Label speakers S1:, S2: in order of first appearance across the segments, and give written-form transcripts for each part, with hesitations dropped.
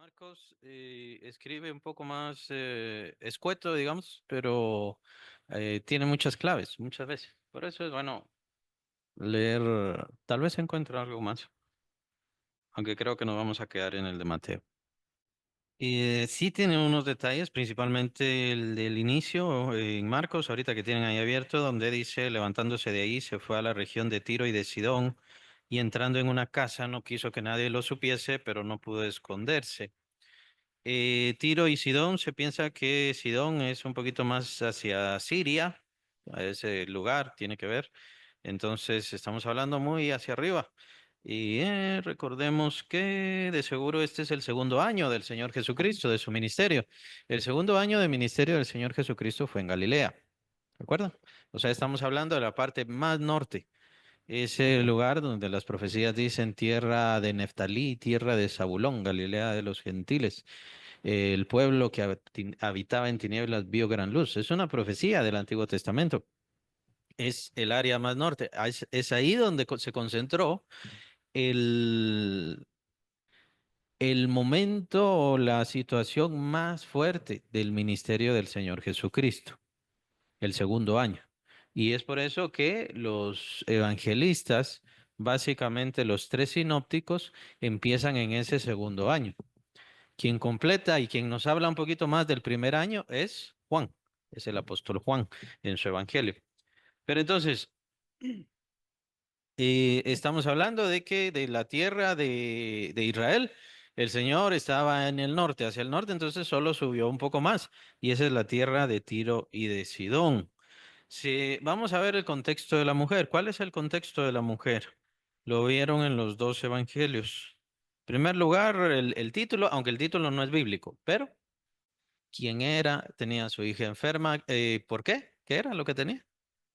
S1: Marcos escribe un poco más escueto, digamos, pero tiene muchas claves, muchas veces. Por eso es bueno leer, tal vez encuentre algo más, aunque creo que nos vamos a quedar en el de Mateo. Sí tiene unos detalles, principalmente el del inicio en Marcos, ahorita que tienen ahí abierto, donde dice, levantándose de ahí, se fue a la región de Tiro y de Sidón, y entrando en una casa no quiso que nadie lo supiese, pero no pudo esconderse. Tiro y Sidón, se piensa que Sidón es un poquito más hacia Siria, a ese lugar tiene que ver. Entonces estamos hablando muy hacia arriba. Y recordemos que de seguro este es el segundo año del Señor Jesucristo, de su ministerio. El segundo año de ministerio del Señor Jesucristo fue en Galilea. ¿Recuerdan? O sea, estamos hablando de la parte más norte. Ese lugar donde las profecías dicen tierra de Neftalí, tierra de Zabulón, Galilea de los gentiles. El pueblo que habitaba en tinieblas vio gran luz. Es una profecía del Antiguo Testamento. Es el área más norte. Es ahí donde se concentró el, el momento o la situación más fuerte del ministerio del Señor Jesucristo, el segundo año. Y es por eso que los evangelistas, básicamente los tres sinópticos, empiezan en ese segundo año. Quien completa y quien nos habla un poquito más del primer año es Juan, es el apóstol Juan en su evangelio. Pero entonces, estamos hablando de que de la tierra de Israel, el Señor estaba en el norte, hacia el norte, entonces solo subió un poco más, y esa es la tierra de Tiro y de Sidón. Si vamos a ver el contexto de la mujer, ¿cuál es el contexto de la mujer? Lo vieron en los dos evangelios. En primer lugar, el título, aunque el título no es bíblico, pero quién era, tenía a su hija enferma. ¿Por qué? ¿Qué era lo que tenía?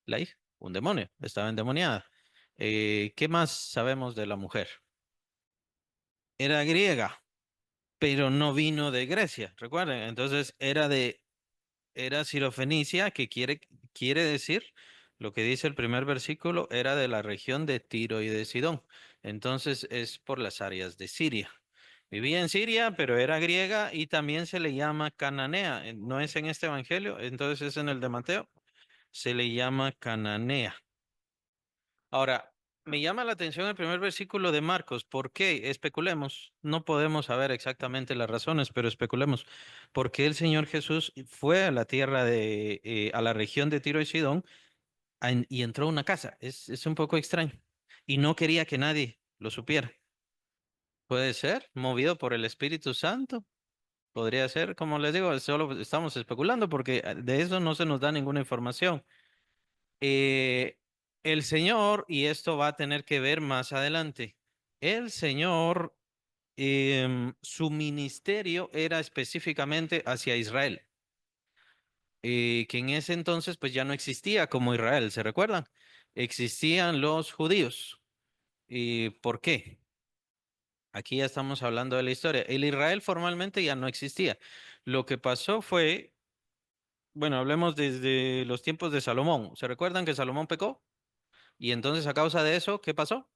S1: La hija, un demonio, estaba endemoniada. ¿Qué más sabemos de la mujer? Era griega, pero no vino de Grecia, recuerden. Entonces era sirofenicia, que quiere decir, lo que dice el primer versículo, era de la región de Tiro y de Sidón. Entonces es por las áreas de Siria. Vivía en Siria, pero era griega y también se le llama cananea. No es en este evangelio, entonces es en el de Mateo. Se le llama cananea. Ahora, me llama la atención el primer versículo de Marcos. ¿Por qué? Especulemos. No podemos saber exactamente las razones, pero especulemos. ¿Por qué el Señor Jesús fue a la tierra a la región de Tiro y Sidón y entró a una casa? Es un poco extraño. Y no quería que nadie lo supiera. Puede ser, movido por el Espíritu Santo. Podría ser, como les digo, solo estamos especulando porque de eso no se nos da ninguna información. Eh, el Señor, y esto va a tener que ver más adelante, el Señor, su ministerio era específicamente hacia Israel, que en ese entonces pues ya no existía como Israel, ¿se recuerdan? Existían los judíos. ¿Y por qué? Aquí ya estamos hablando de la historia. El Israel formalmente ya no existía. Lo que pasó fue, bueno, hablemos desde los tiempos de Salomón. ¿Se recuerdan que Salomón pecó? Y entonces a causa de eso, ¿qué pasó?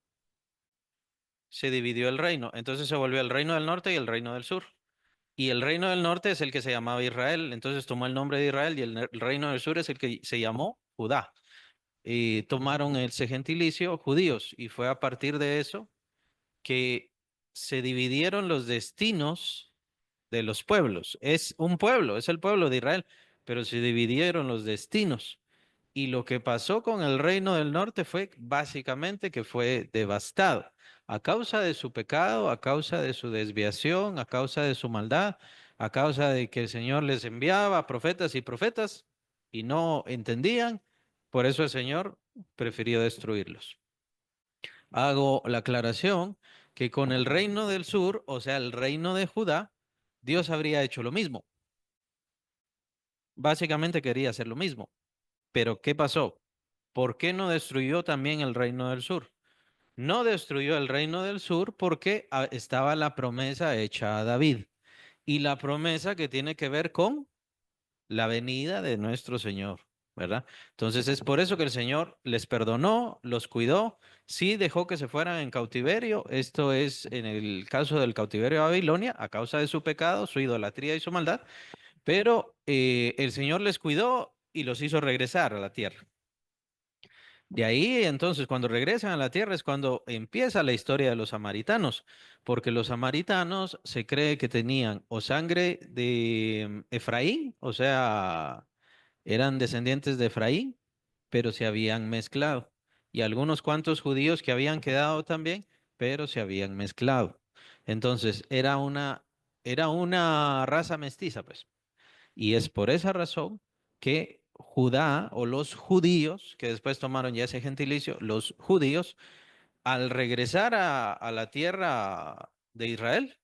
S1: Se dividió el reino. Entonces se volvió el reino del norte y el reino del sur. Y el reino del norte es el que se llamaba Israel. Entonces tomó el nombre de Israel y el reino del sur es el que se llamó Judá. Y tomaron ese gentilicio judíos. Y fue a partir de eso que se dividieron los destinos de los pueblos. Es un pueblo, es el pueblo de Israel, pero se dividieron los destinos. Y lo que pasó con el reino del norte fue básicamente que fue devastado a causa de su pecado, a causa de su desviación, a causa de su maldad, a causa de que el Señor les enviaba profetas y profetas y no entendían. Por eso el Señor prefirió destruirlos. Hago la aclaración que con el reino del sur, o sea, el reino de Judá, Dios habría hecho lo mismo. Básicamente quería hacer lo mismo. Pero ¿qué pasó? ¿Por qué no destruyó también el reino del sur? No destruyó el reino del sur porque estaba la promesa hecha a David y la promesa que tiene que ver con la venida de nuestro Señor. ¿verdad? Entonces es por eso que el Señor les perdonó, los cuidó, sí dejó que se fueran en cautiverio. Esto es en el caso del cautiverio de Babilonia, a causa de su pecado, su idolatría y su maldad, pero el Señor les cuidó y los hizo regresar a la tierra. De ahí, entonces, cuando regresan a la tierra es cuando empieza la historia de los samaritanos, porque los samaritanos se cree que tenían o sangre de Efraín, o sea, eran descendientes de Efraín, pero se habían mezclado. Y algunos cuantos judíos que habían quedado también, pero se habían mezclado. Entonces, era una raza mestiza, pues. Y es por esa razón que Judá o los judíos, que después tomaron ya ese gentilicio, los judíos, al regresar a la tierra de Israel,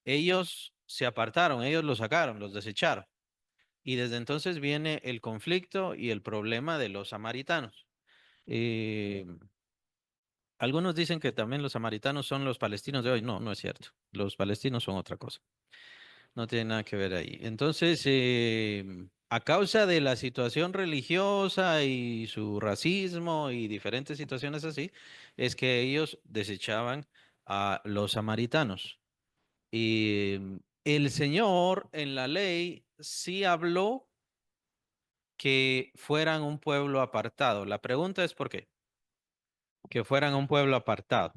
S1: ellos se apartaron, ellos los sacaron, los desecharon. Y desde entonces viene el conflicto y el problema de los samaritanos. Eh, Algunos dicen que también los samaritanos son los palestinos de hoy. No, no es cierto. Los palestinos son otra cosa. No tiene nada que ver ahí. Entonces, a causa de la situación religiosa y su racismo y diferentes situaciones así, es que ellos desechaban a los samaritanos. Y el Señor en la ley sí habló que fueran un pueblo apartado. La pregunta es ¿por qué? Que fueran un pueblo apartado.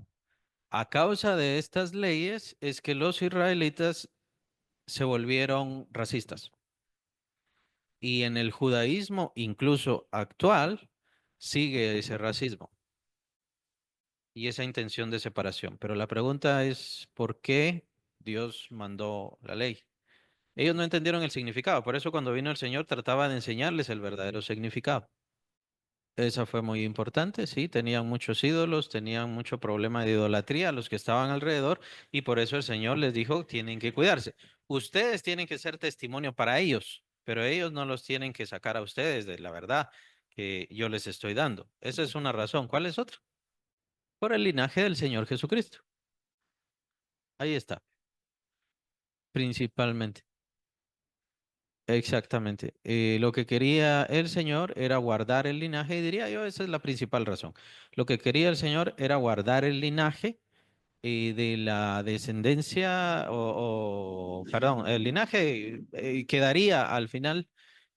S1: A causa de estas leyes es que los israelitas se volvieron racistas. Y en el judaísmo, incluso actual, sigue ese racismo y esa intención de separación. Pero la pregunta es, ¿por qué Dios mandó la ley? Ellos no entendieron el significado, por eso cuando vino el Señor trataba de enseñarles el verdadero significado. Esa fue muy importante, sí, tenían muchos ídolos, tenían mucho problema de idolatría los que estaban alrededor y por eso el Señor les dijo, tienen que cuidarse. Ustedes tienen que ser testimonio para ellos, pero ellos no los tienen que sacar a ustedes de la verdad que yo les estoy dando. Esa es una razón. ¿Cuál es otra? Por el linaje del Señor Jesucristo. Ahí está, principalmente. Exactamente. Lo que quería el Señor era guardar el linaje y diría yo, esa es la principal razón. Lo que quería el Señor era guardar el linaje de la descendencia perdón, el linaje quedaría al final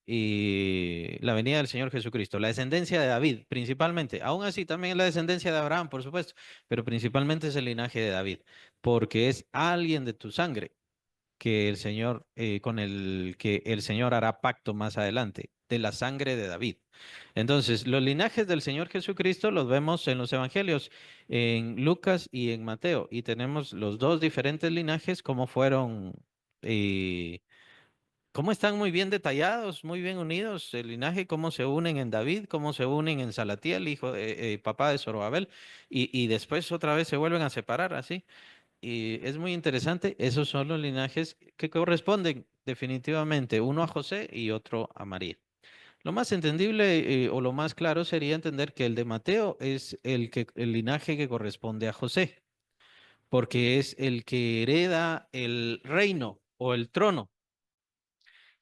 S1: la venida del Señor Jesucristo, la descendencia de David principalmente, aún así también la descendencia de Abraham, por supuesto, pero principalmente es el linaje de David, porque es alguien de tu sangre que el Señor, con el que el Señor hará pacto más adelante, de la sangre de David. Entonces, los linajes del Señor Jesucristo los vemos en los evangelios, en Lucas y en Mateo, y tenemos los dos diferentes linajes, cómo fueron, eh, cómo están muy bien detallados, muy bien unidos, el linaje, cómo se unen en David, cómo se unen en Salatiel, hijo, papá de Zorobabel, y después otra vez se vuelven a separar así. Y es muy interesante, esos son los linajes que corresponden definitivamente, uno a José y otro a María. Lo más entendible o lo más claro sería entender que el de Mateo es el linaje que corresponde a José, porque es el que hereda el reino o el trono.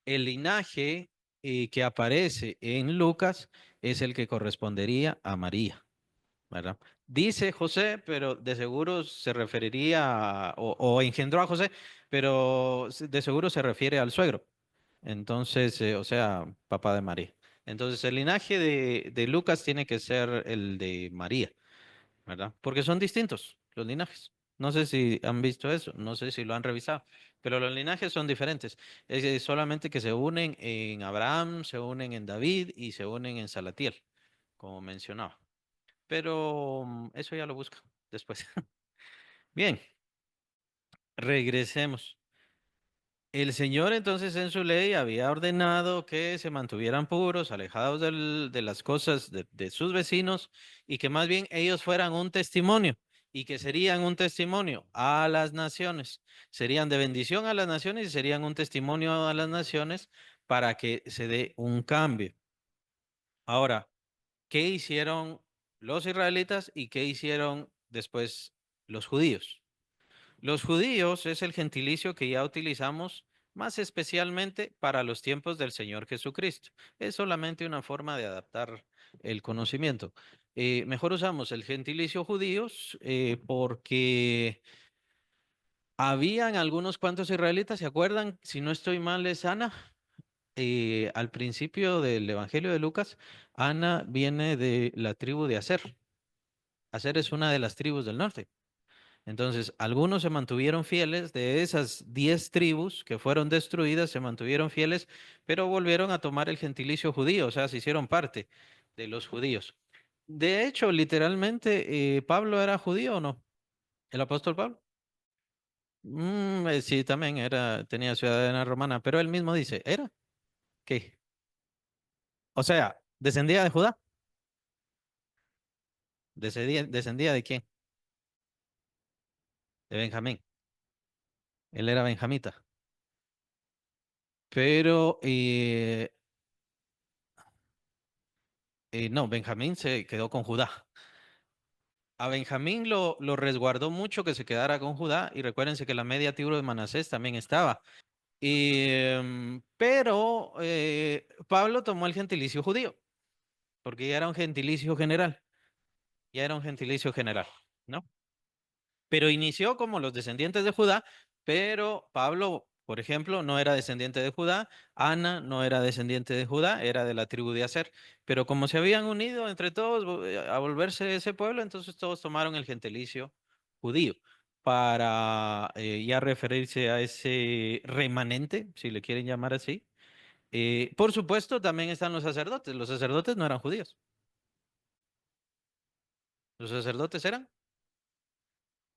S1: El linaje que aparece en Lucas es el que correspondería a María. ¿Verdad? Dice José, pero de seguro se referiría o engendró a José, pero de seguro se refiere al suegro. Entonces, o sea, papá de María. Entonces, el linaje de Lucas tiene que ser el de María, ¿verdad? Porque son distintos los linajes. No sé si han visto eso, no sé si lo han revisado, pero los linajes son diferentes. Es solamente que se unen en Abraham, se unen en David y se unen en Salatiel, como mencionaba. Pero eso ya lo busco después. Bien, regresemos. El Señor entonces en su ley había ordenado que se mantuvieran puros, alejados de las cosas de sus vecinos y que más bien ellos fueran un testimonio y que serían un testimonio a las naciones. Serían de bendición a las naciones y serían un testimonio a las naciones para que se dé un cambio. Ahora, ¿qué hicieron los israelitas y qué hicieron después los judíos? Los judíos es el gentilicio que ya utilizamos más especialmente para los tiempos del Señor Jesucristo. Es solamente una forma de adaptar el conocimiento. Mejor usamos el gentilicio judíos porque habían algunos cuantos israelitas, ¿se acuerdan? Si no estoy mal, es Ana. Al principio del Evangelio de Lucas, Ana viene de la tribu de Aser. Aser es una de las tribus del norte. Entonces, algunos se mantuvieron fieles, de esas 10 tribus que fueron destruidas, se mantuvieron fieles, pero volvieron a tomar el gentilicio judío, o sea, se hicieron parte de los judíos. De hecho, literalmente, ¿Pablo era judío o no? ¿El apóstol Pablo? Sí, también era, tenía ciudadanía romana, pero él mismo dice, ¿era? ¿Qué? O sea, ¿descendía de Judá? ¿Descendía de quién? De Benjamín. Él era benjamita. Pero no, Benjamín se quedó con Judá. A Benjamín lo resguardó mucho que se quedara con Judá y recuérdense que la media tribu de Manasés también estaba. Pero Pablo tomó el gentilicio judío porque ya era un gentilicio general, ya era un gentilicio general, ¿no? Pero inició como los descendientes de Judá, pero Pablo, por ejemplo, no era descendiente de Judá, Ana no era descendiente de Judá, era de la tribu de Aser, pero como se habían unido entre todos a volverse ese pueblo, entonces todos tomaron el gentilicio judío para ya referirse a ese remanente, si le quieren llamar así. Por supuesto, también están los sacerdotes no eran judíos, los sacerdotes eran,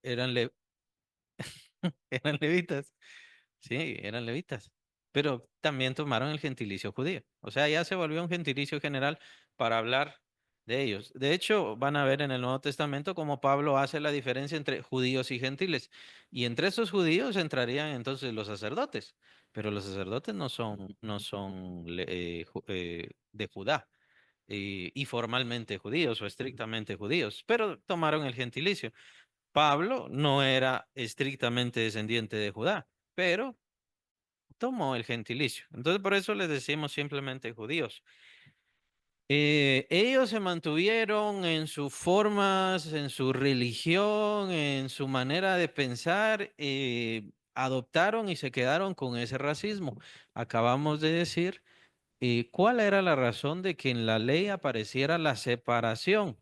S1: eran levitas. Sí, eran levitas, pero también tomaron el gentilicio judío. O sea, ya se volvió un gentilicio general para hablar de ellos. De hecho, van a ver en el Nuevo Testamento cómo Pablo hace la diferencia entre judíos y gentiles. Y entre esos judíos entrarían entonces los sacerdotes, pero los sacerdotes no son de Judá y formalmente judíos o estrictamente judíos, pero tomaron el gentilicio. Pablo no era estrictamente descendiente de Judá, pero tomó el gentilicio. Entonces, por eso les decimos simplemente judíos. Ellos se mantuvieron en sus formas, en su religión, en su manera de pensar, adoptaron y se quedaron con ese racismo. Acabamos de decir cuál era la razón de que en la ley apareciera la separación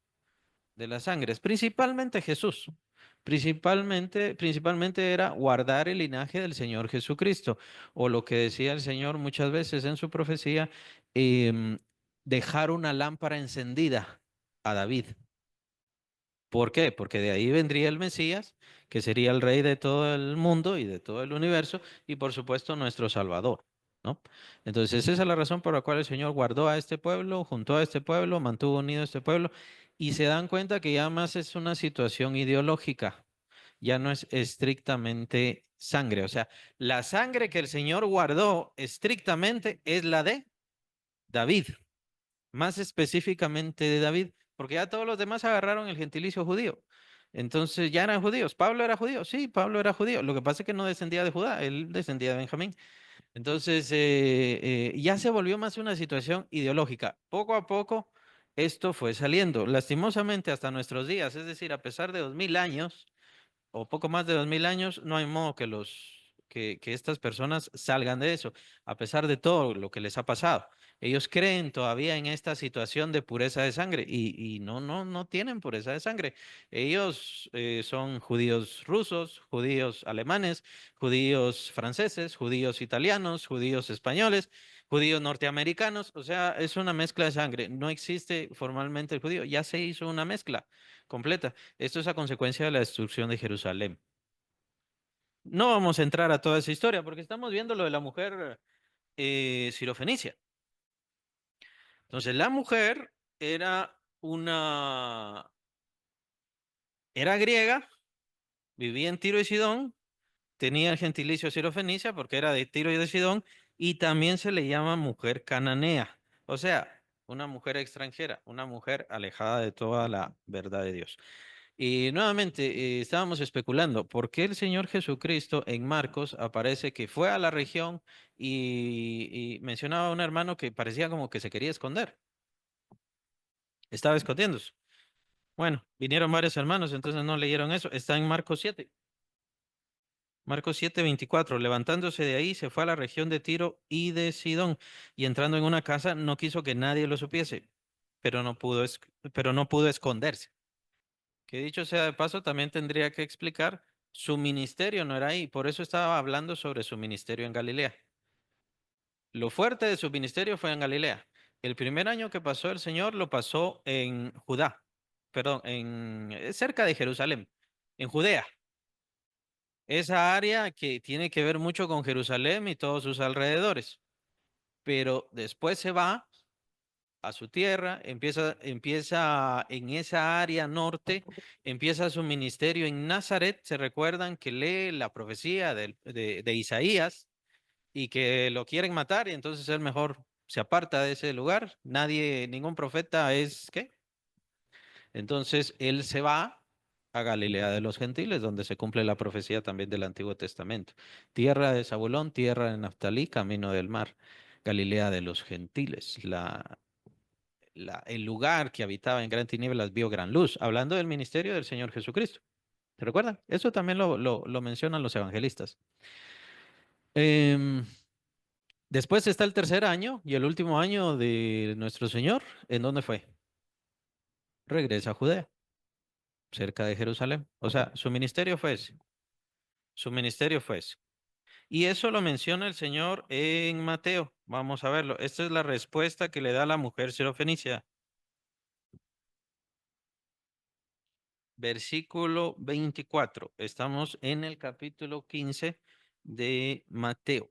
S1: de las sangres, principalmente Jesús. Principalmente era guardar el linaje del Señor Jesucristo, o lo que decía el Señor muchas veces en su profecía, em, dejar una lámpara encendida a David. ¿Por qué? Porque de ahí vendría el Mesías, que sería el rey de todo el mundo y de todo el universo, y por supuesto nuestro Salvador, ¿no? Entonces esa es la razón por la cual el Señor guardó a este pueblo, juntó a este pueblo, mantuvo unido a este pueblo, y se dan cuenta que ya más es una situación ideológica, ya no es estrictamente sangre. O sea, la sangre que el Señor guardó estrictamente es la de David, más específicamente de David, porque ya todos los demás agarraron el gentilicio judío. Entonces ya eran judíos. ¿Pablo era judío? Sí, Pablo era judío. Lo que pasa es que no descendía de Judá, él descendía de Benjamín. Entonces ya se volvió más una situación ideológica. Poco a poco esto fue saliendo, lastimosamente hasta nuestros días, es decir, a pesar de 2000 años o poco más de 2000 años, no hay modo que estas personas salgan de eso, a pesar de todo lo que les ha pasado. Ellos creen todavía en esta situación de pureza de sangre y no tienen pureza de sangre. Ellos son judíos rusos, judíos alemanes, judíos franceses, judíos italianos, judíos españoles, judíos norteamericanos. O sea, es una mezcla de sangre. No existe formalmente el judío, ya se hizo una mezcla completa. Esto es a consecuencia de la destrucción de Jerusalén. No vamos a entrar a toda esa historia porque estamos viendo lo de la mujer sirofenicia. Entonces, la mujer era griega, vivía en Tiro y Sidón, tenía el gentilicio sirofenicia porque era de Tiro y de Sidón, y también se le llama mujer cananea, o sea, una mujer extranjera, una mujer alejada de toda la verdad de Dios. Y nuevamente estábamos especulando, ¿por qué el Señor Jesucristo en Marcos aparece que fue a la región y mencionaba a un hermano que parecía como que se quería esconder? Estaba escondiéndose. Bueno, vinieron varios hermanos, entonces no leyeron eso. Está en Marcos 7. Marcos 7:24. Levantándose de ahí, se fue a la región de Tiro y de Sidón, y entrando en una casa, no quiso que nadie lo supiese, pero no pudo, pero no pudo esconderse. Que dicho sea de paso, también tendría que explicar, su ministerio no era ahí, por eso estaba hablando sobre su ministerio en Galilea. Lo fuerte de su ministerio fue en Galilea. El primer año que pasó el Señor lo pasó en Judá, perdón, cerca de Jerusalén, en Judea. Esa área que tiene que ver mucho con Jerusalén y todos sus alrededores. Pero después se va a su tierra, empieza en esa área norte, empieza su ministerio en Nazaret. Se recuerdan que lee la profecía de Isaías y que lo quieren matar y entonces él mejor se aparta de ese lugar. Nadie, ningún profeta es, ¿qué? Entonces él se va a Galilea de los Gentiles, donde se cumple la profecía también del Antiguo Testamento. Tierra de Zabulón, tierra de Naftalí, camino del mar. Galilea de los Gentiles, el lugar que habitaba en gran tinieblas vio gran luz, hablando del ministerio del Señor Jesucristo. ¿Te recuerdan? Eso también lo mencionan los evangelistas. Em, Después está el tercer año y el último año de nuestro Señor. ¿En dónde fue? Regresa a Judea, cerca de Jerusalén. O sea, su ministerio fue ese. Su ministerio fue ese. Y eso lo menciona el Señor en Mateo. Vamos a verlo. Esta es la respuesta que le da la mujer sirofenicia. Versículo 24. Estamos en el capítulo 15 de Mateo.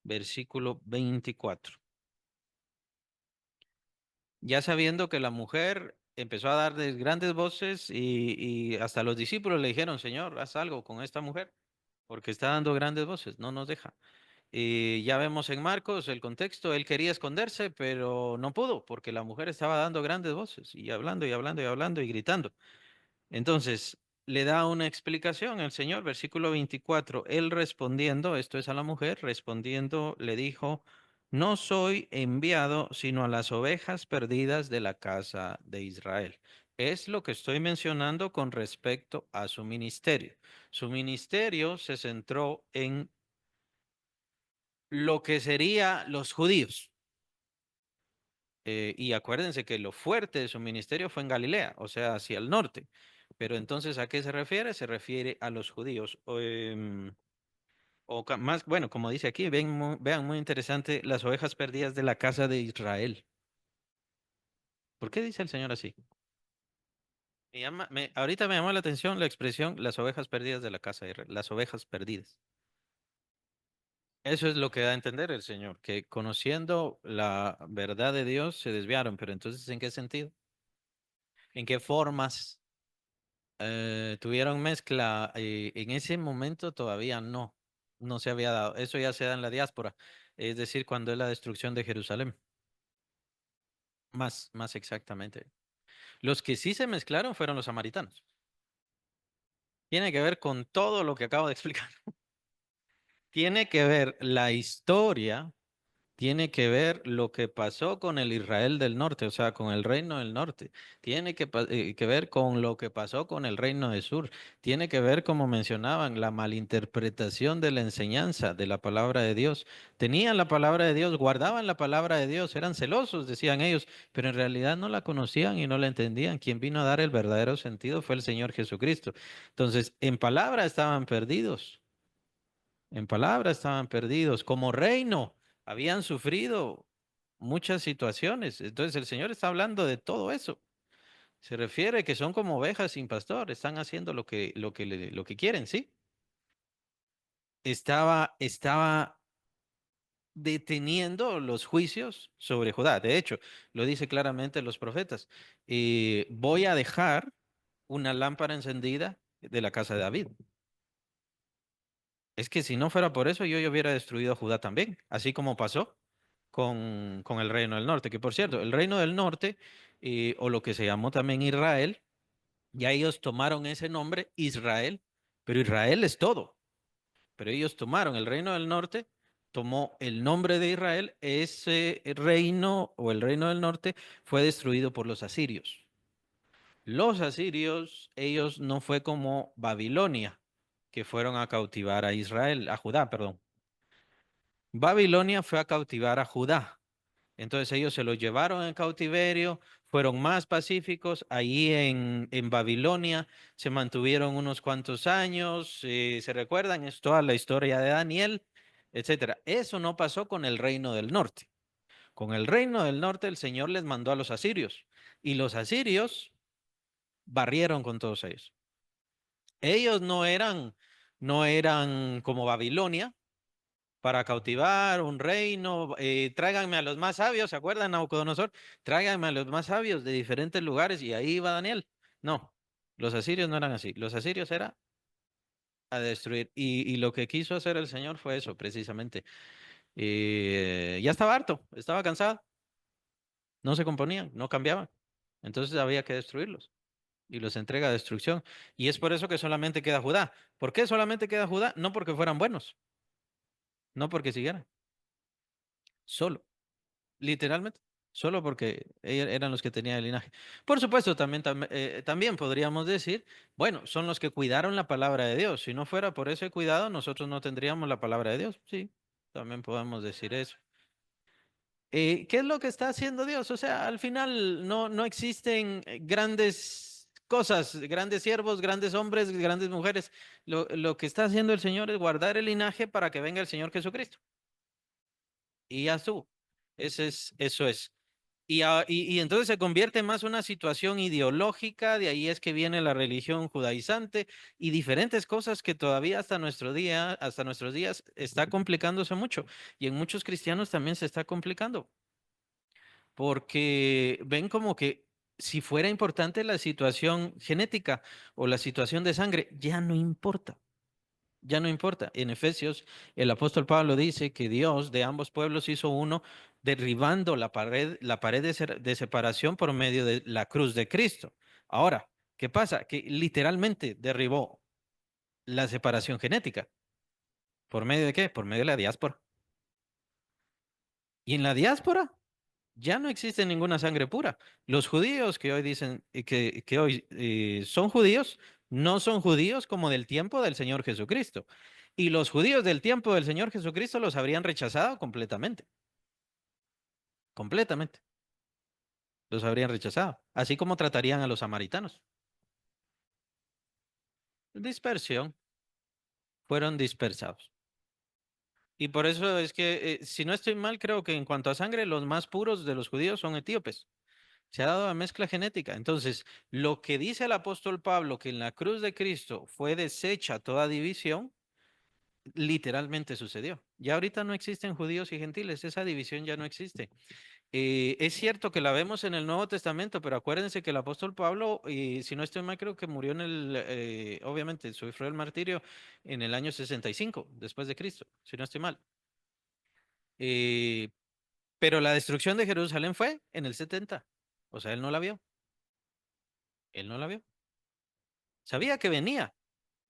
S1: Versículo 24. Ya sabiendo que la mujer empezó a dar de grandes voces y hasta los discípulos le dijeron, Señor, haz algo con esta mujer, porque está dando grandes voces, no nos deja. Y ya vemos en Marcos el contexto, él quería esconderse, pero no pudo, porque la mujer estaba dando grandes voces y hablando y hablando y hablando y gritando. Entonces, le da una explicación el Señor, versículo 24. Él respondiendo, esto es a la mujer, respondiendo, le dijo, no soy enviado sino a las ovejas perdidas de la casa de Israel. Es lo que estoy mencionando con respecto a su ministerio. Su ministerio se centró en lo que sería los judíos. Y acuérdense que lo fuerte de su ministerio fue en Galilea, o sea, hacia el norte. Pero entonces, ¿a qué se refiere? Se refiere a los judíos. Más, bueno, como dice aquí, vean muy interesante, las ovejas perdidas de la casa de Israel. ¿Por qué dice el Señor así? Ahorita me llamó la atención la expresión las ovejas perdidas de la casa de Israel, las ovejas perdidas. Eso es lo que da a entender el Señor, que conociendo la verdad de Dios se desviaron, pero entonces, ¿en qué sentido? ¿En qué formas? Tuvieron mezcla, en ese momento todavía no se había dado. Eso ya se da en la diáspora, es decir, cuando es la destrucción de Jerusalén, más exactamente. Los que sí se mezclaron fueron los samaritanos. Tiene que ver con todo lo que acabo de explicar. Tiene que ver la historia. Tiene que ver lo que pasó con el Israel del norte, o sea, con el reino del norte. Tiene que ver con lo que pasó con el reino del sur. Tiene que ver, como mencionaban, la malinterpretación de la enseñanza de la palabra de Dios. Tenían la palabra de Dios, guardaban la palabra de Dios, eran celosos, decían ellos, pero en realidad no la conocían y no la entendían. Quien vino a dar el verdadero sentido fue el Señor Jesucristo. Entonces, en palabra estaban perdidos. En palabras estaban perdidos. Como reino habían sufrido muchas situaciones. Entonces el Señor está hablando de todo eso. Se refiere que son como ovejas sin pastor, están haciendo lo que quieren, ¿sí? Estaba deteniendo los juicios sobre Judá. De hecho, lo dice claramente los profetas. Voy a dejar una lámpara encendida de la casa de David. Es que si no fuera por eso, yo hubiera destruido a Judá también, así como pasó con el reino del norte, que por cierto, el reino del norte, o lo que se llamó también Israel, Ya ellos tomaron ese nombre, Israel, pero Israel es todo. Pero ellos tomaron el reino del norte, tomó el nombre de Israel, ese reino o el reino del norte fue destruido por los asirios. Los asirios, ellos no fue como Babilonia, que fueron a cautivar a Israel, a Judá, perdón. Babilonia fue a cautivar a Judá. Entonces ellos se los llevaron en cautiverio, fueron más pacíficos. Ahí en Babilonia se mantuvieron unos cuantos años. ¿Se recuerdan? Es toda la historia de Daniel, etcétera. Eso no pasó con el reino del norte. Con el reino del norte el Señor les mandó a los asirios y los asirios barrieron con todos ellos. Ellos no eran como Babilonia para cautivar un reino. Tráiganme a los más sabios, ¿se acuerdan, Nabucodonosor? Tráiganme a los más sabios de diferentes lugares y ahí va Daniel. No, los asirios no eran así. Los asirios era a destruir. Y lo que quiso hacer el Señor fue eso, precisamente. Ya estaba harto, estaba cansado, no se componían, no cambiaban. Entonces había que destruirlos y los entrega a destrucción. Y es por eso que solamente queda Judá. ¿Por qué solamente queda Judá? No porque fueran buenos, no porque siguieran, solo. Literalmente, solo porque ellos eran los que tenían el linaje. Por supuesto, también podríamos decir, bueno, son los que cuidaron la palabra de Dios. Si no fuera por ese cuidado, nosotros no tendríamos la palabra de Dios. Sí, también podemos decir eso. ¿Qué es lo que está haciendo Dios? O sea, al final no existen grandes cosas, grandes siervos, grandes hombres, grandes mujeres. Lo que está haciendo el Señor es guardar el linaje para que venga el Señor Jesucristo. Y ya estuvo. Eso es. Y entonces se convierte más una situación ideológica, de ahí es que viene la religión judaizante y diferentes cosas que todavía hasta nuestros días está complicándose mucho. Y en muchos cristianos también se está complicando, porque ven como que si fuera importante la situación genética o la situación de sangre, ya no importa. Ya no importa. En Efesios, el apóstol Pablo dice que Dios de ambos pueblos hizo uno, derribando la pared de separación por medio de la cruz de Cristo. Ahora, ¿qué pasa? Que literalmente derribó la separación genética. ¿Por medio de qué? Por medio de la diáspora. Y en la diáspora ya no existe ninguna sangre pura. Los judíos que hoy dicen que hoy son judíos, no son judíos como del tiempo del Señor Jesucristo. Y los judíos del tiempo del Señor Jesucristo los habrían rechazado completamente, completamente. Los habrían rechazado, así como tratarían a los samaritanos. Dispersión, fueron dispersados. Y por eso es que, si no estoy mal, creo que en cuanto a sangre, los más puros de los judíos son etíopes. Se ha dado la mezcla genética. Entonces, lo que dice el apóstol Pablo, que en la cruz de Cristo fue deshecha toda división, literalmente sucedió. Ya ahorita no existen judíos y gentiles, esa división ya no existe. Es cierto que la vemos en el Nuevo Testamento, pero acuérdense que el apóstol Pablo, si no estoy mal, creo que murió obviamente, sufrió el martirio en el año 65 después de Cristo, si no estoy mal. Eh, pero la destrucción de Jerusalén fue en el 70. O sea, él no la vio, él no la vio. Sabía que venía,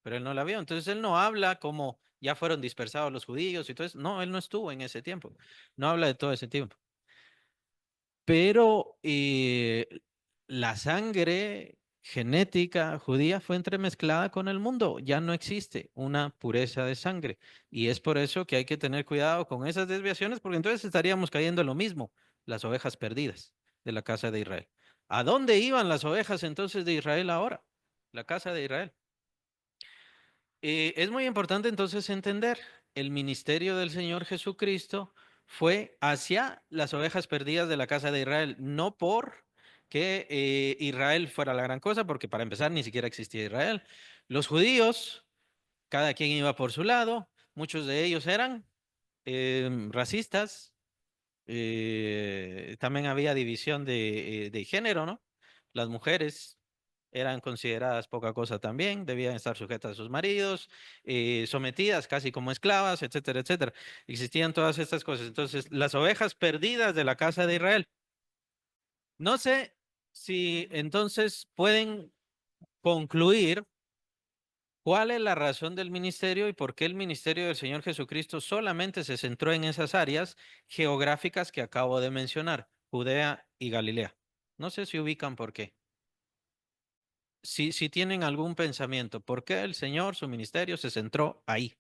S1: pero él no la vio. Entonces él no habla como ya fueron dispersados los judíos y todo eso. No, él no estuvo en ese tiempo. No habla de todo ese tiempo. Pero la sangre genética judía fue entremezclada con el mundo. Ya no existe una pureza de sangre. Y es por eso que hay que tener cuidado con esas desviaciones, porque entonces estaríamos cayendo en lo mismo, las ovejas perdidas de la casa de Israel. ¿A dónde iban las ovejas entonces de Israel ahora? La casa de Israel. Es muy importante entonces entender, el ministerio del Señor Jesucristo fue hacia las ovejas perdidas de la casa de Israel, no por que Israel fuera la gran cosa, porque para empezar ni siquiera existía Israel. Los judíos, cada quien iba por su lado, muchos de ellos eran racistas, también había división de género, ¿no? Las mujeres eran consideradas poca cosa también, debían estar sujetas a sus maridos, sometidas casi como esclavas, etcétera, etcétera. Existían todas estas cosas. Entonces, las ovejas perdidas de la casa de Israel. No sé si entonces pueden concluir cuál es la razón del ministerio y por qué el ministerio del Señor Jesucristo solamente se centró en esas áreas geográficas que acabo de mencionar, Judea y Galilea. No sé si ubican por qué. Si tienen algún pensamiento, ¿por qué el Señor, su ministerio, se centró ahí?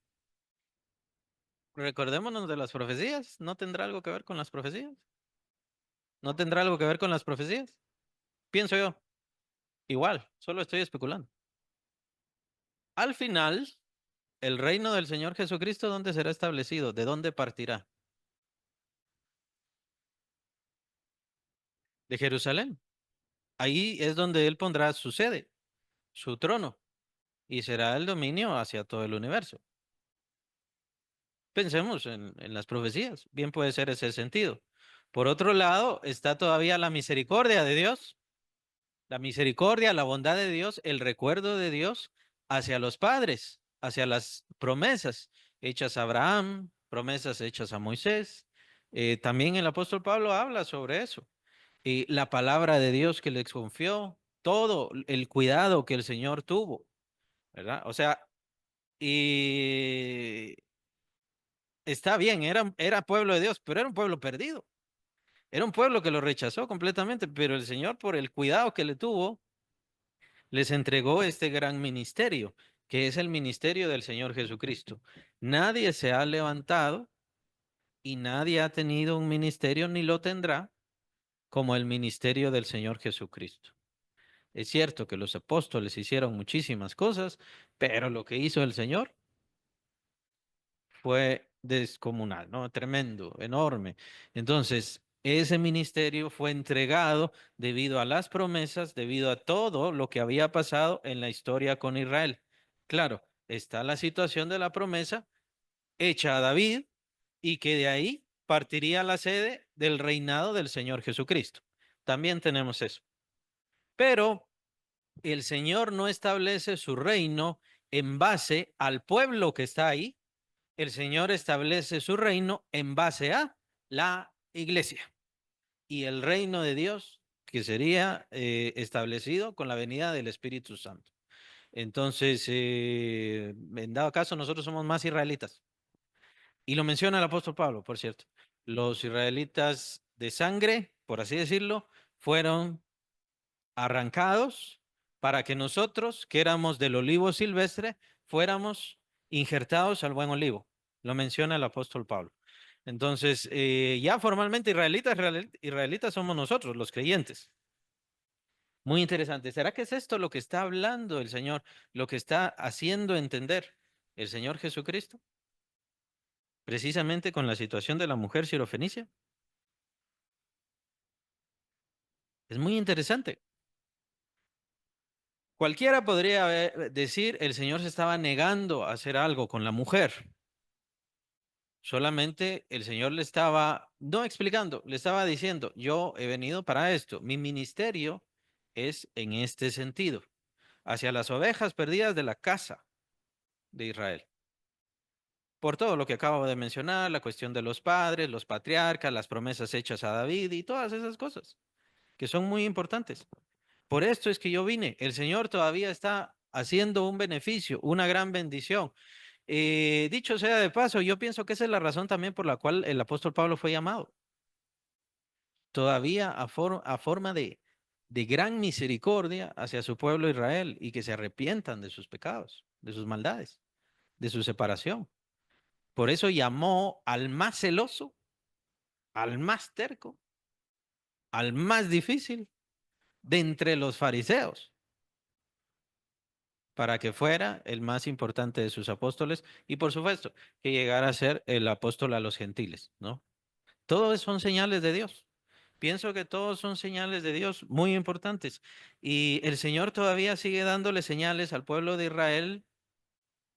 S1: Recordémonos de las profecías. ¿No tendrá algo que ver con las profecías? ¿No tendrá algo que ver con las profecías? Pienso yo. Igual, solo estoy especulando. Al final, el reino del Señor Jesucristo, ¿dónde será establecido? ¿De dónde partirá? De Jerusalén. Ahí es donde Él pondrá su sede, su trono, y será el dominio hacia todo el universo. Pensemos en las profecías. Bien puede ser ese el sentido. Por otro lado, está todavía la misericordia de Dios. La misericordia, la bondad de Dios, el recuerdo de Dios hacia los padres, hacia las promesas hechas a Abraham, promesas hechas a Moisés. También el apóstol Pablo habla sobre eso. Y la palabra de Dios que les confió, todo el cuidado que el Señor tuvo, ¿verdad? O sea, y está bien, era pueblo de Dios, pero era un pueblo perdido. Era un pueblo que lo rechazó completamente, pero el Señor, por el cuidado que le tuvo, les entregó este gran ministerio, que es el ministerio del Señor Jesucristo. Nadie se ha levantado y nadie ha tenido un ministerio ni lo tendrá como el ministerio del Señor Jesucristo. Es cierto que los apóstoles hicieron muchísimas cosas, pero lo que hizo el Señor fue descomunal, ¿no? Tremendo, enorme. Entonces, ese ministerio fue entregado debido a las promesas, debido a todo lo que había pasado en la historia con Israel. Claro, está la situación de la promesa hecha a David y que de ahí partiría la sede del reinado del Señor Jesucristo. También tenemos eso. Pero el Señor no establece su reino en base al pueblo que está ahí. El Señor establece su reino en base a la iglesia y el reino de Dios que sería establecido con la venida del Espíritu Santo. Entonces, en dado caso, nosotros somos más israelitas. Y lo menciona el apóstol Pablo, por cierto. Los israelitas de sangre, por así decirlo, fueron arrancados para que nosotros, que éramos del olivo silvestre, fuéramos injertados al buen olivo. Lo menciona el apóstol Pablo. Entonces, ya formalmente israelitas somos nosotros, los creyentes. Muy interesante. ¿Será que es esto lo que está hablando el Señor, lo que está haciendo entender el Señor Jesucristo? Precisamente con la situación de la mujer sirofenicia. Es muy interesante. Cualquiera podría decir el Señor se estaba negando a hacer algo con la mujer. Solamente el Señor le estaba, no explicando, le estaba diciendo, yo he venido para esto. Mi ministerio es en este sentido, hacia las ovejas perdidas de la casa de Israel. Por todo lo que acabo de mencionar, la cuestión de los padres, los patriarcas, las promesas hechas a David y todas esas cosas que son muy importantes. Por esto es que yo vine. El Señor todavía está haciendo un beneficio, una gran bendición. Dicho sea de paso, yo pienso que esa es la razón también por la cual el apóstol Pablo fue llamado. Todavía a forma de gran misericordia hacia su pueblo Israel y que se arrepientan de sus pecados, de sus maldades, de su separación. Por eso llamó al más celoso, al más terco, al más difícil de entre los fariseos para que fuera el más importante de sus apóstoles y por supuesto que llegara a ser el apóstol a los gentiles, ¿no? Todos son señales de Dios. Pienso que todos son señales de Dios muy importantes y el Señor todavía sigue dándole señales al pueblo de Israel,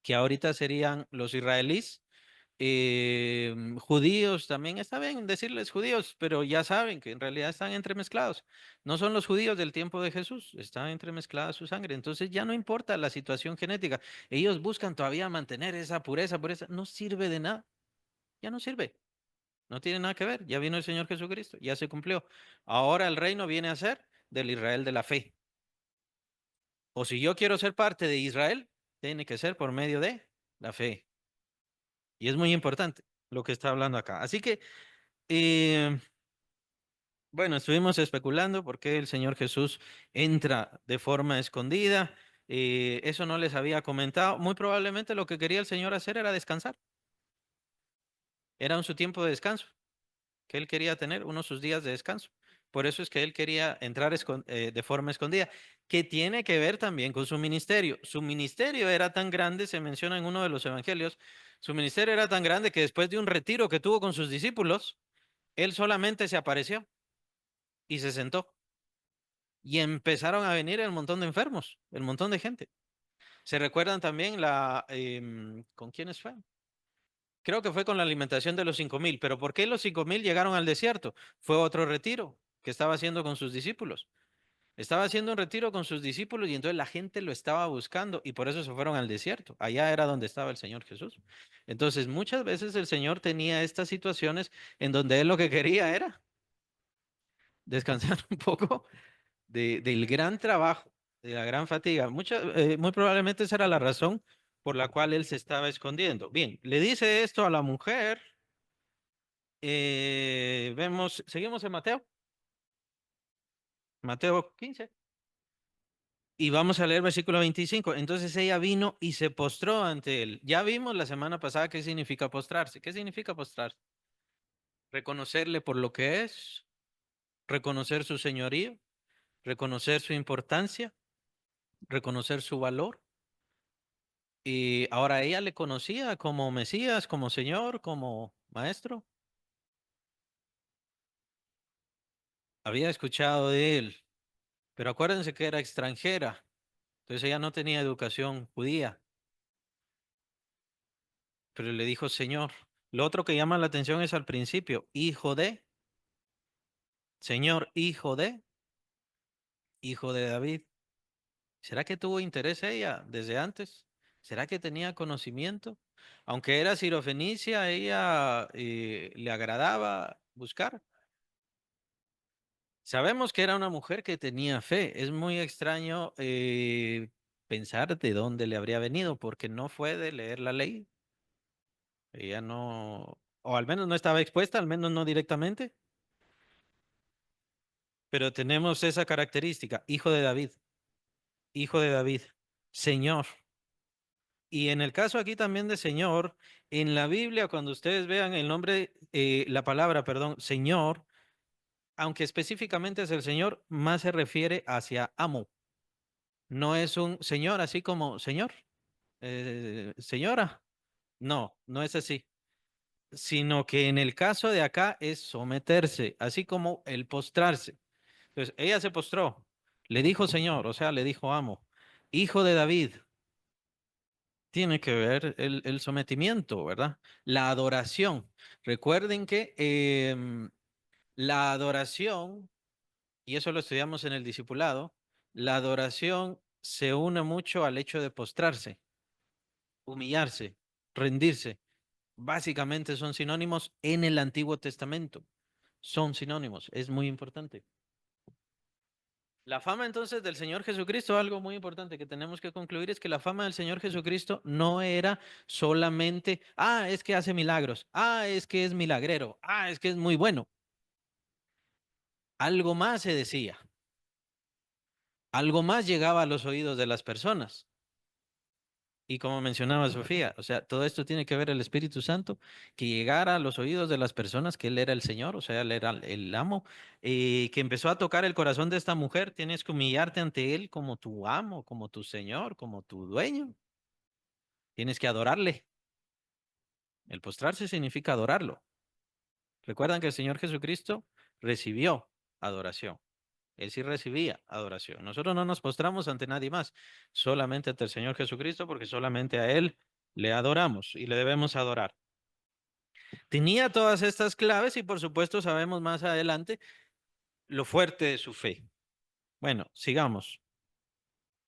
S1: que ahorita serían los israelíes. Judíos también está bien decirles judíos, pero ya saben que en realidad están entremezclados. No son los judíos del tiempo de Jesús, está entremezclada su sangre. Entonces ya no importa la situación genética. Ellos buscan todavía mantener esa pureza, pureza. No sirve de nada, ya no sirve. No tiene nada que ver. Ya vino el Señor Jesucristo, ya se cumplió. Ahora el reino viene a ser del Israel de la fe. O si yo quiero ser parte de Israel, tiene que ser por medio de la fe. Y es muy importante lo que está hablando acá. Así que, eh, bueno, estuvimos especulando por qué el Señor Jesús entra de forma escondida. Eso no les había comentado. Muy probablemente lo que quería el Señor hacer era descansar. Era su tiempo de descanso que él quería tener, unos sus días de descanso. Por eso es que él quería entrar de forma escondida, que tiene que ver también con su ministerio. Su ministerio era tan grande, se menciona en uno de los evangelios, su ministerio era tan grande que después de un retiro que tuvo con sus discípulos, él solamente se apareció y se sentó. Y empezaron a venir el montón de enfermos, el montón de gente. ¿Se recuerdan también con quiénes fue? Creo que fue con la alimentación de los 5.000, pero ¿por qué los 5.000 llegaron al desierto? Fue otro retiro que estaba haciendo con sus discípulos. Estaba haciendo un retiro con sus discípulos y entonces la gente lo estaba buscando y por eso se fueron al desierto. Allá era donde estaba el Señor Jesús. Entonces, muchas veces el Señor tenía estas situaciones en donde él lo que quería era descansar un poco del gran trabajo, de la gran fatiga. Muy probablemente esa era la razón por la cual él se estaba escondiendo. Bien, le dice esto a la mujer. Seguimos en Mateo 15, y vamos a leer versículo 25. Entonces ella vino y se postró ante él. Ya vimos la semana pasada qué significa postrarse. ¿Qué significa postrarse? Reconocerle por lo que es, reconocer su señorío, reconocer su importancia, reconocer su valor. Y ahora ella le conocía como Mesías, como Señor, como Maestro. Había escuchado de él, pero acuérdense que era extranjera. Entonces ella no tenía educación judía, pero le dijo Señor. Lo otro que llama la atención es al principio, hijo de, Señor, hijo de David. ¿Será que tuvo interés ella desde antes? ¿Será que tenía conocimiento? Aunque era sirofenicia, ella le agradaba buscar. Sabemos que era una mujer que tenía fe. Es muy extraño pensar de dónde le habría venido, porque no fue de leer la ley. Ella no, o al menos no estaba expuesta, al menos no directamente, pero tenemos esa característica, hijo de David, Señor. Y en el caso aquí también de Señor, en la Biblia, cuando ustedes vean el nombre, la palabra, perdón, Señor, aunque específicamente es el Señor, más se refiere hacia amo. No es un Señor así como Señor, señora. No, no es así, sino que en el caso de acá es someterse, así como el postrarse. Entonces, ella se postró, le dijo Señor, o sea, le dijo amo, hijo de David. Tiene que ver el sometimiento, ¿verdad? La adoración. Recuerden que la adoración, y eso lo estudiamos en el discipulado, la adoración se une mucho al hecho de postrarse, humillarse, rendirse. Básicamente son sinónimos en el Antiguo Testamento. Son sinónimos, es muy importante. La fama entonces del Señor Jesucristo, algo muy importante que tenemos que concluir es que la fama del Señor Jesucristo no era solamente, es que hace milagros, es que es milagrero, es que es muy bueno. Algo más se decía, algo más llegaba a los oídos de las personas. Y como mencionaba Sofía, o sea, todo esto tiene que ver el Espíritu Santo, que llegara a los oídos de las personas que Él era el Señor, o sea, Él era el amo, que empezó a tocar el corazón de esta mujer. Tienes que humillarte ante Él como tu amo, como tu Señor, como tu dueño. Tienes que adorarle. El postrarse significa adorarlo. Recuerdan que el Señor Jesucristo recibió adoración. Él sí recibía adoración. Nosotros no nos postramos ante nadie más, solamente ante el Señor Jesucristo, porque solamente a Él le adoramos y le debemos adorar. Tenía todas estas claves y por supuesto sabemos más adelante lo fuerte de su fe. Bueno, sigamos.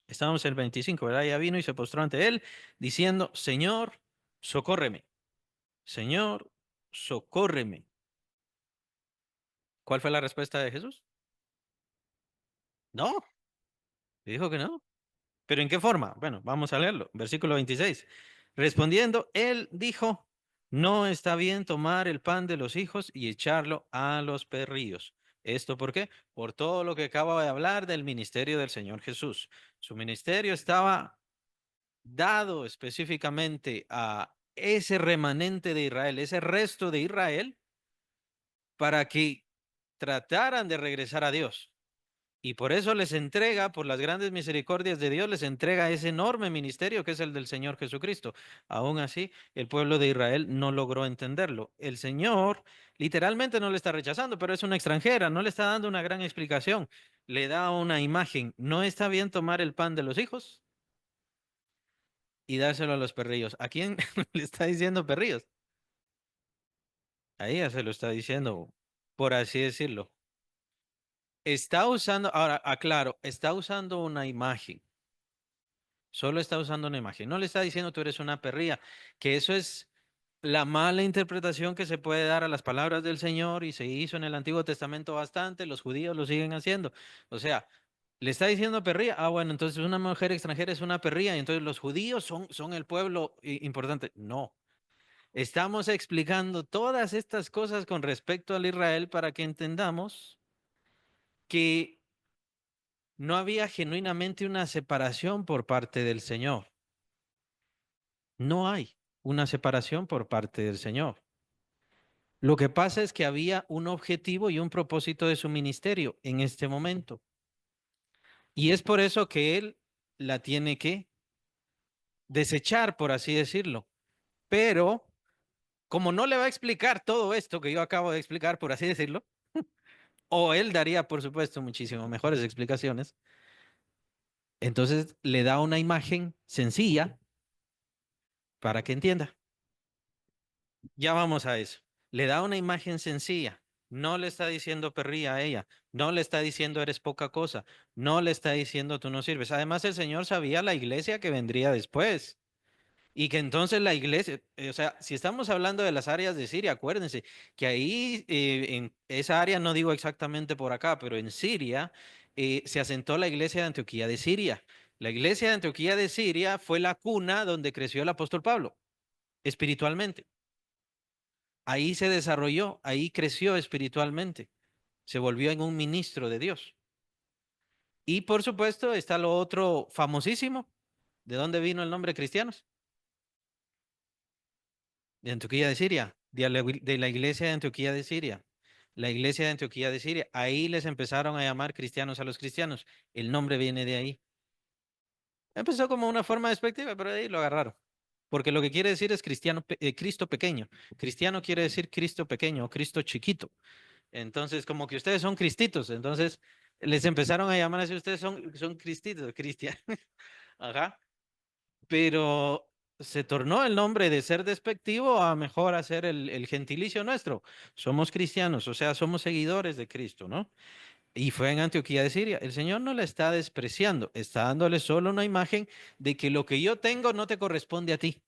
S1: Estábamos en el 25, ¿verdad? Ya vino y se postró ante Él diciendo, Señor, socórreme. Señor, socórreme. ¿Cuál fue la respuesta de Jesús? No, dijo que no. ¿Pero en qué forma? Bueno, vamos a leerlo. Versículo 26. Respondiendo, él dijo, no está bien tomar el pan de los hijos y echarlo a los perrillos. ¿Esto por qué? Por todo lo que acabo de hablar del ministerio del Señor Jesús. Su ministerio estaba dado específicamente a ese remanente de Israel, ese resto de Israel, para que trataran de regresar a Dios. Y por eso les entrega, por las grandes misericordias de Dios, les entrega ese enorme ministerio que es el del Señor Jesucristo. Aún así, el pueblo de Israel no logró entenderlo. El Señor literalmente no le está rechazando, pero es una extranjera, no le está dando una gran explicación. Le da una imagen. No está bien tomar el pan de los hijos y dárselo a los perrillos. ¿A quién le está diciendo perrillos? A ella se lo está diciendo, por así decirlo. Está usando, ahora aclaro, está usando una imagen. Solo está usando una imagen. No le está diciendo tú eres una perría, que eso es la mala interpretación que se puede dar a las palabras del Señor y se hizo en el Antiguo Testamento bastante, los judíos lo siguen haciendo. O sea, le está diciendo perría, ah, bueno, entonces una mujer extranjera es una perría y entonces los judíos son el pueblo importante. No, estamos explicando todas estas cosas con respecto al Israel para que entendamos que no había genuinamente una separación por parte del Señor. No hay una separación por parte del Señor. Lo que pasa es que había un objetivo y un propósito de su ministerio en este momento. Y es por eso que él la tiene que desechar, por así decirlo. Pero como no le va a explicar todo esto que yo acabo de explicar, por así decirlo, o él daría, por supuesto, muchísimo mejores explicaciones, entonces le da una imagen sencilla para que entienda. Ya vamos a eso. Le da una imagen sencilla. No le está diciendo perría a ella. No le está diciendo eres poca cosa. No le está diciendo tú no sirves. Además, el Señor sabía la iglesia que vendría después. Y que entonces la iglesia, o sea, si estamos hablando de las áreas de Siria, acuérdense que ahí, en esa área, no digo exactamente por acá, pero en Siria, se asentó la iglesia de Antioquía de Siria. La iglesia de Antioquía de Siria fue la cuna donde creció el apóstol Pablo, espiritualmente. Ahí se desarrolló, ahí creció espiritualmente, se volvió en un ministro de Dios. Y por supuesto está lo otro famosísimo, ¿de dónde vino el nombre cristianos? De Antioquía de Siria, de la iglesia de Antioquía de Siria. La iglesia de Antioquía de Siria, ahí les empezaron a llamar cristianos a los cristianos. El nombre viene de ahí. Empezó como una forma despectiva, pero de ahí lo agarraron. Porque lo que quiere decir es cristiano, Cristo pequeño. Cristiano quiere decir Cristo pequeño o Cristo chiquito. Entonces, como que ustedes son cristitos, entonces les empezaron a llamar así, ustedes son cristitos, cristianos. Ajá. Pero se tornó el nombre de ser despectivo a mejor hacer el gentilicio nuestro. Somos cristianos, o sea, somos seguidores de Cristo, ¿no? Y fue en Antioquía de Siria. El Señor no la está despreciando, está dándole solo una imagen de que lo que yo tengo no te corresponde a ti.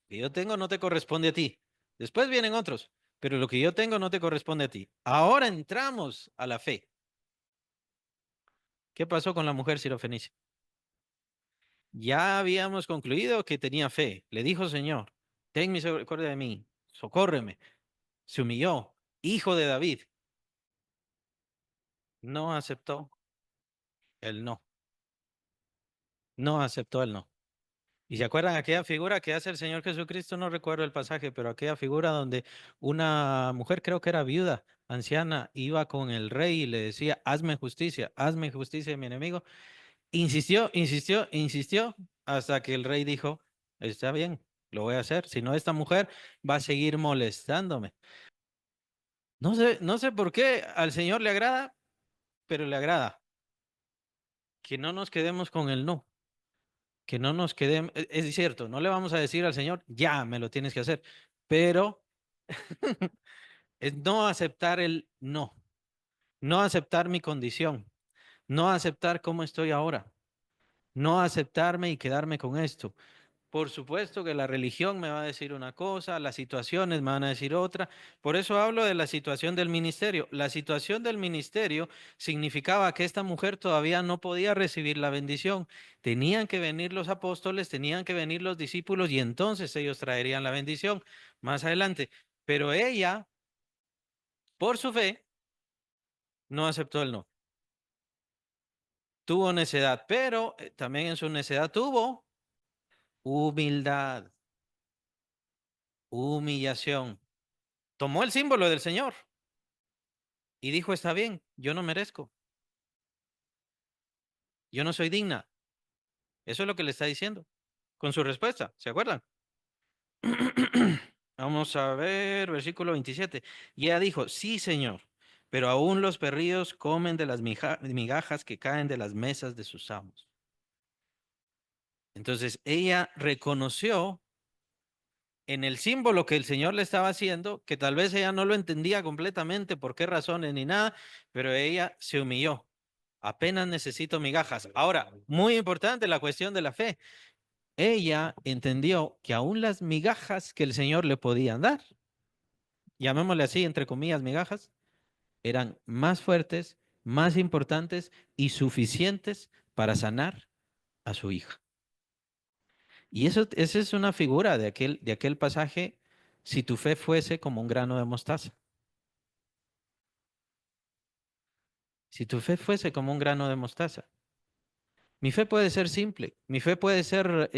S1: Lo que yo tengo no te corresponde a ti. Después vienen otros, pero lo que yo tengo no te corresponde a ti. Ahora entramos a la fe. ¿Qué pasó con la mujer sirofenicia? Ya habíamos concluido que tenía fe. Le dijo, Señor, ten misericordia de mí, socórreme. Se humilló, hijo de David. No aceptó el no. No aceptó el no. ¿Y se acuerdan aquella figura que hace el Señor Jesucristo? No recuerdo el pasaje, pero aquella figura donde una mujer, creo que era viuda, anciana, iba con el rey y le decía, hazme justicia de mi enemigo. Insistió, insistió, insistió, hasta que el rey dijo, está bien, lo voy a hacer. Si no, esta mujer va a seguir molestándome. No sé por qué al Señor le agrada, pero le agrada que no nos quedemos con el no, que no nos quedemos, es cierto, no le vamos a decir al Señor, ya me lo tienes que hacer, pero es no aceptar el no, no aceptar mi condición, no aceptar cómo estoy ahora, no aceptarme y quedarme con esto. Por supuesto que la religión me va a decir una cosa, las situaciones me van a decir otra. Por eso hablo de la situación del ministerio. La situación del ministerio significaba que esta mujer todavía no podía recibir la bendición. Tenían que venir los apóstoles, tenían que venir los discípulos y entonces ellos traerían la bendición más adelante. Pero ella, por su fe, no aceptó el no. Tuvo necedad, pero también en su necedad tuvo humildad, humillación. Tomó el símbolo del Señor y dijo, está bien, yo no merezco, yo no soy digna. Eso es lo que le está diciendo con su respuesta, ¿se acuerdan? Vamos a ver, versículo 27. Y ella dijo, sí, Señor, pero aún los perrillos comen de las migajas que caen de las mesas de sus amos. Entonces ella reconoció en el símbolo que el Señor le estaba haciendo, que tal vez ella no lo entendía completamente por qué razones ni nada, pero ella se humilló. Apenas necesito migajas. Ahora, muy importante la cuestión de la fe. Ella entendió que aún las migajas que el Señor le podía dar, llamémosle así, entre comillas, migajas, eran más fuertes, más importantes y suficientes para sanar a su hija. Y eso, esa es una figura de aquel pasaje, si tu fe fuese como un grano de mostaza. Si tu fe fuese como un grano de mostaza. Mi fe puede ser simple, mi fe puede ser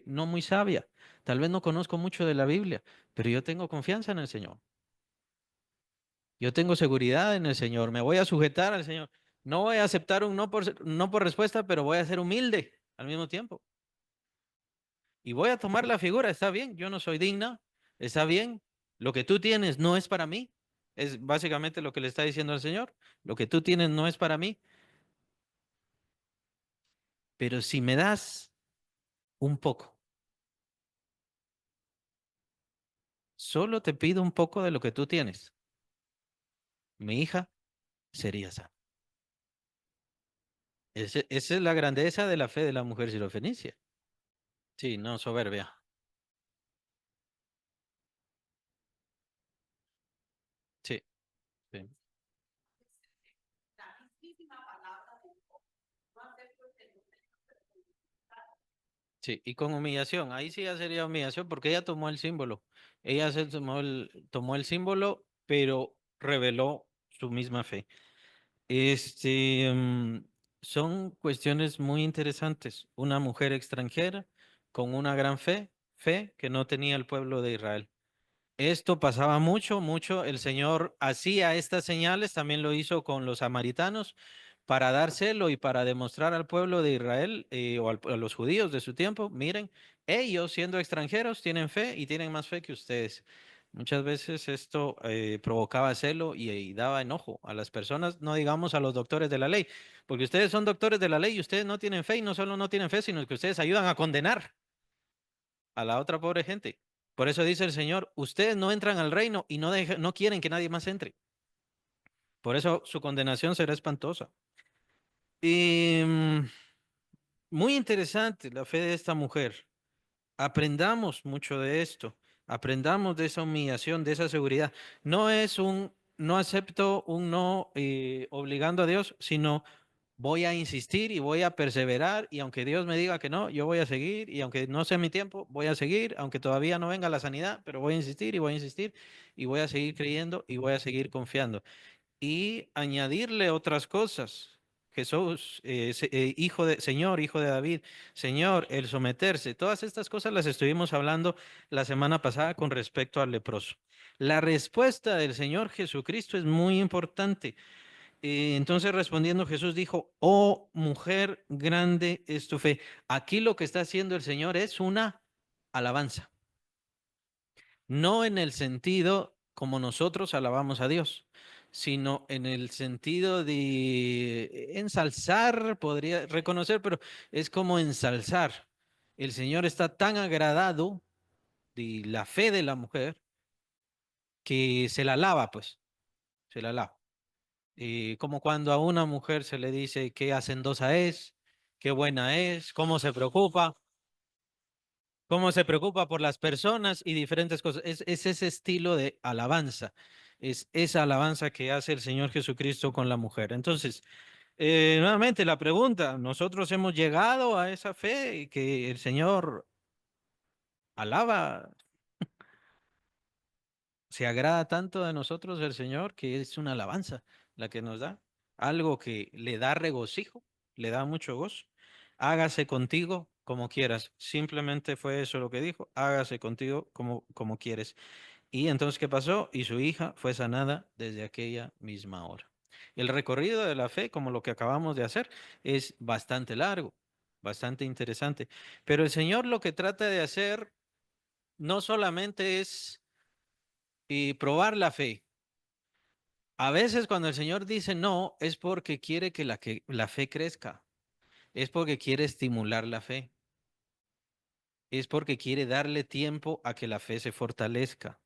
S1: no muy sabia. Tal vez no conozco mucho de la Biblia, pero yo tengo confianza en el Señor. Yo tengo seguridad en el Señor. Me voy a sujetar al Señor. No voy a aceptar un no por respuesta, pero voy a ser humilde al mismo tiempo. Y voy a tomar la figura. Está bien, yo no soy digna. Está bien. Lo que tú tienes no es para mí. Es básicamente lo que le está diciendo al Señor. Lo que tú tienes no es para mí. Pero si me das un poco, solo te pido un poco de lo que tú tienes, mi hija sería sana. Esa es la grandeza de la fe de la mujer sirofenicia. Sí, no soberbia. Sí, sí. Sí, y con humillación, ahí sí ya sería humillación porque ella tomó el símbolo. Ella se tomó el símbolo, pero reveló su misma fe. Este, son cuestiones muy interesantes. Una mujer extranjera con una gran fe que no tenía el pueblo de Israel. Esto pasaba mucho, mucho. El Señor hacía estas señales, también lo hizo con los samaritanos, para dárselo y para demostrar al pueblo de Israel a los judíos de su tiempo, miren, ellos siendo extranjeros tienen fe y tienen más fe que ustedes. Muchas veces esto provocaba celo y daba enojo a las personas, no digamos a los doctores de la ley, porque ustedes son doctores de la ley y ustedes no tienen fe y no solo no tienen fe, sino que ustedes ayudan a condenar a la otra pobre gente. Por eso dice el Señor, ustedes no entran al reino y no quieren que nadie más entre. Por eso su condenación será espantosa. Y muy interesante la fe de esta mujer. Aprendamos mucho de esto. Aprendamos de esa humillación, de esa seguridad. No es un no acepto un no obligando a Dios, sino voy a insistir y voy a perseverar y aunque Dios me diga que no, yo voy a seguir y aunque no sea mi tiempo, voy a seguir, aunque todavía no venga la sanidad, pero voy a insistir y voy a insistir y voy a seguir creyendo y voy a seguir confiando y añadirle otras cosas. Jesús, hijo de Señor, hijo de David, Señor, el someterse, todas estas cosas las estuvimos hablando la semana pasada con respecto al leproso. La respuesta del Señor Jesucristo es muy importante. Entonces respondiendo Jesús dijo, oh mujer, grande es tu fe. Aquí lo que está haciendo el Señor es una alabanza, no en el sentido como nosotros alabamos a Dios, sino en el sentido de ensalzar, podría reconocer, pero es como ensalzar. El Señor está tan agradado de la fe de la mujer que se la alaba, pues, se la alaba. Como cuando a una mujer se le dice qué hacendosa es, qué buena es, cómo se preocupa. cómo se preocupa por las personas y diferentes cosas. Es ese estilo de alabanza, es esa alabanza que hace el Señor Jesucristo con la mujer. Entonces, nuevamente la pregunta, ¿nosotros hemos llegado a esa fe que el Señor alaba? Se agrada tanto de nosotros el Señor que es una alabanza la que nos da, algo que le da regocijo, le da mucho gozo. Hágase contigo como quieras. Simplemente fue eso lo que dijo, hágase contigo como quieres. Y entonces, ¿qué pasó? Y su hija fue sanada desde aquella misma hora. El recorrido de la fe, como lo que acabamos de hacer, es bastante largo, bastante interesante. Pero el Señor lo que trata de hacer no solamente es probar la fe. A veces cuando el Señor dice no, es porque quiere que la fe crezca, es porque quiere estimular la fe, es porque quiere darle tiempo a que la fe se fortalezca.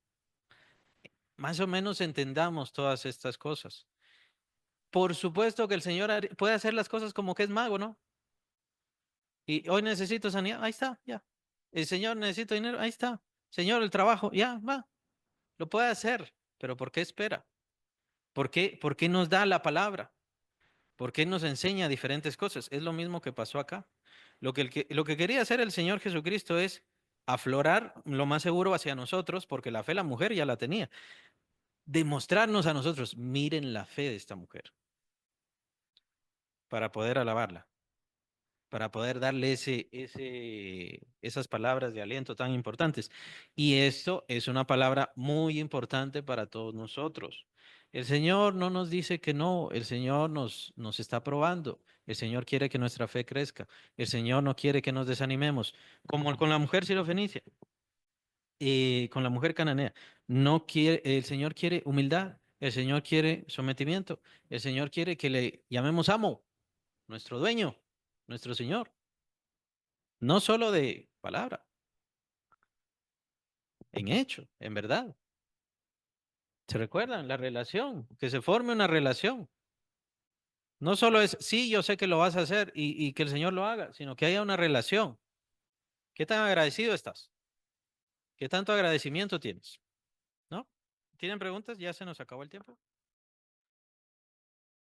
S1: Más o menos entendamos todas estas cosas. Por supuesto que el Señor puede hacer las cosas como que es mago, ¿no? Y hoy necesito sanidad, ahí está, ya. El Señor necesita dinero, ahí está. Señor, el trabajo, ya, va. Lo puede hacer, pero ¿por qué espera? ¿Por qué nos da la palabra? Porque Él nos enseña diferentes cosas. Es lo mismo que pasó acá. Lo que quería hacer el Señor Jesucristo es aflorar lo más seguro hacia nosotros, porque la fe la mujer ya la tenía. Demostrarnos a nosotros, miren la fe de esta mujer, para poder alabarla, para poder darle esas palabras de aliento tan importantes. Y esto es una palabra muy importante para todos nosotros. El Señor no nos dice que no, el Señor nos está probando. El Señor quiere que nuestra fe crezca. El Señor no quiere que nos desanimemos, como con la mujer sirofenicia, con la mujer cananea. No quiere, el Señor quiere humildad, el Señor quiere sometimiento, el Señor quiere que le llamemos amo, nuestro dueño, nuestro Señor. No solo de palabra, en hecho, en verdad. ¿Se recuerdan? La relación, que se forme una relación. No solo es, sí, yo sé que lo vas a hacer y que el Señor lo haga, sino que haya una relación. ¿Qué tan agradecido estás? ¿Qué tanto agradecimiento tienes? ¿No? ¿Tienen preguntas? Ya se nos acabó el tiempo.